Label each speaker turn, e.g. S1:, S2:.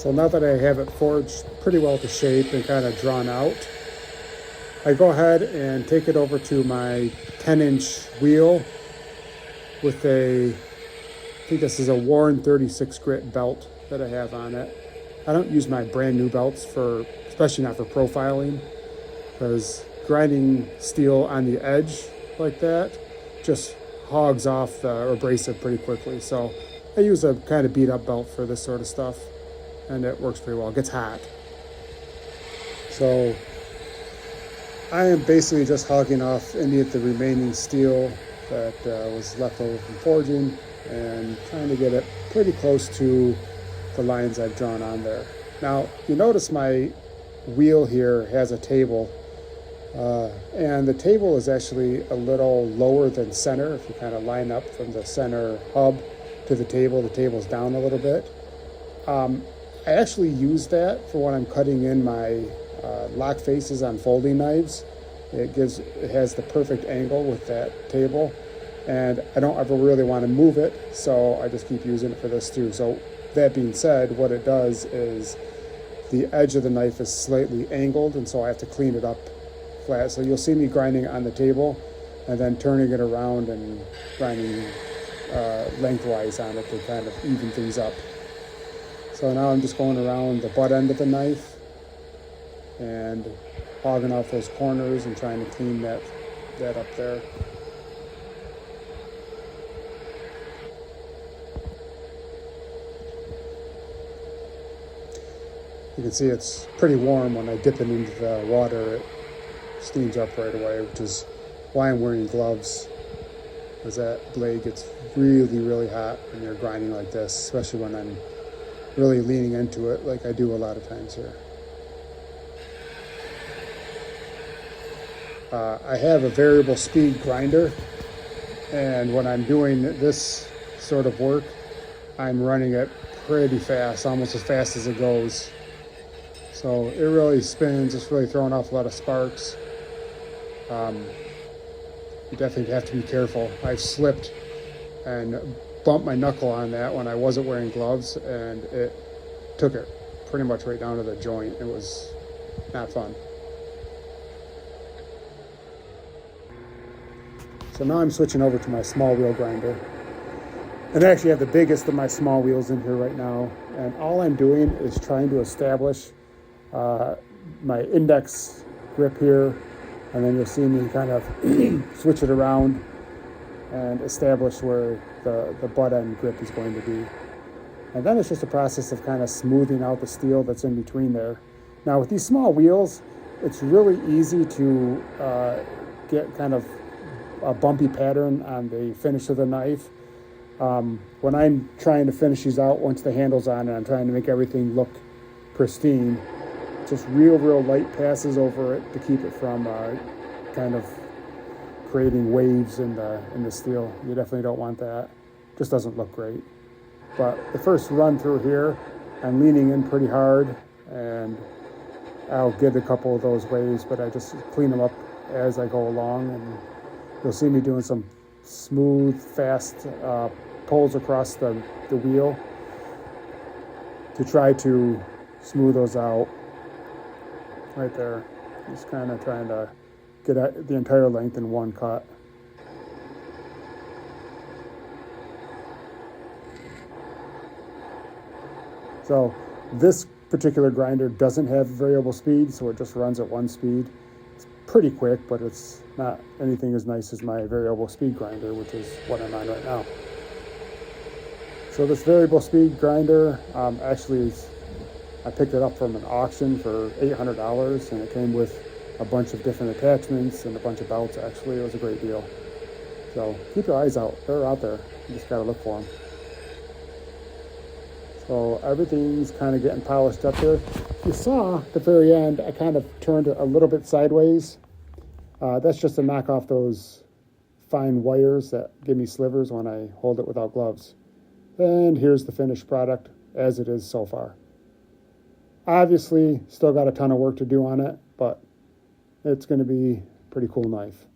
S1: So now that I have it forged pretty well to shape and kind of drawn out, I go ahead and take it over to my 10-inch wheel with I think this is a Warren 36 grit belt that I have on it. I don't use my brand new belts especially not for profiling, because grinding steel on the edge like that just hogs off the abrasive pretty quickly. So I use a kind of beat up belt for this sort of stuff, and it works pretty well. It gets hot. So I am basically just hogging off any of the remaining steel that was left over from forging and trying to get it pretty close to the lines I've drawn on there. Now, you notice my wheel here has a table, and the table is actually a little lower than center. If you kind of line up from the center hub to the table's down a little bit. I actually use that for when I'm cutting in my lock faces on folding knives. It has the perfect angle with that table, and I don't ever really want to move it, so I just keep using it for this too. So that being said, what it does is the edge of the knife is slightly angled, and so I have to clean it up flat. So you'll see me grinding on the table and then turning it around and grinding lengthwise on it to kind of even things up. So now I'm just going around the butt end of the knife and hogging off those corners and trying to clean that up there. You can see it's pretty warm. When I dip it into the water, it steams up right away, which is why I'm wearing gloves, because that blade gets really, really hot when you're grinding like this, especially when I'm really leaning into it like I do a lot of times here. I have a variable speed grinder, and when I'm doing this sort of work, I'm running it pretty fast, almost as fast as it goes. So it really spins. It's really throwing off a lot of sparks. You definitely have to be careful. I've slipped and bumped my knuckle on that when I wasn't wearing gloves, and it took it pretty much right down to the joint. It was not fun. So now I'm switching over to my small wheel grinder. And I actually have the biggest of my small wheels in here right now. And all I'm doing is trying to establish my index grip here. And then you'll see me kind of switch it around and establish where the butt end grip is going to be. And then it's just a process of kind of smoothing out the steel that's in between there. Now with these small wheels, it's really easy to get kind of a bumpy pattern on the finish of the knife. When I'm trying to finish these out, once the handle's on and I'm trying to make everything look pristine, just real light passes over it to keep it from kind of creating waves in the steel. You definitely don't want that. Just doesn't look great. But the first run through here, I'm leaning in pretty hard, and I'll get a couple of those waves, but I just clean them up as I go along, and you'll see me doing some smooth, fast pulls across the wheel to try to smooth those out right there. Just kind of trying to get the entire length in one cut. So this particular grinder doesn't have variable speed, so it just runs at one speed. It's pretty quick, but it's not anything as nice as my variable speed grinder, which is what I'm on right now. So this variable speed grinder actually I picked it up from an auction for $800, and it came with a bunch of different attachments and a bunch of belts. Actually, it was a great deal. So keep your eyes out. They're out there. You just got to look for them. So everything's kind of getting polished up there. You saw at the very end, I kind of turned it a little bit sideways. That's just to knock off those fine wires that give me slivers when I hold it without gloves. And here's the finished product as it is so far. Obviously, still got a ton of work to do on it, but it's going to be a pretty cool knife.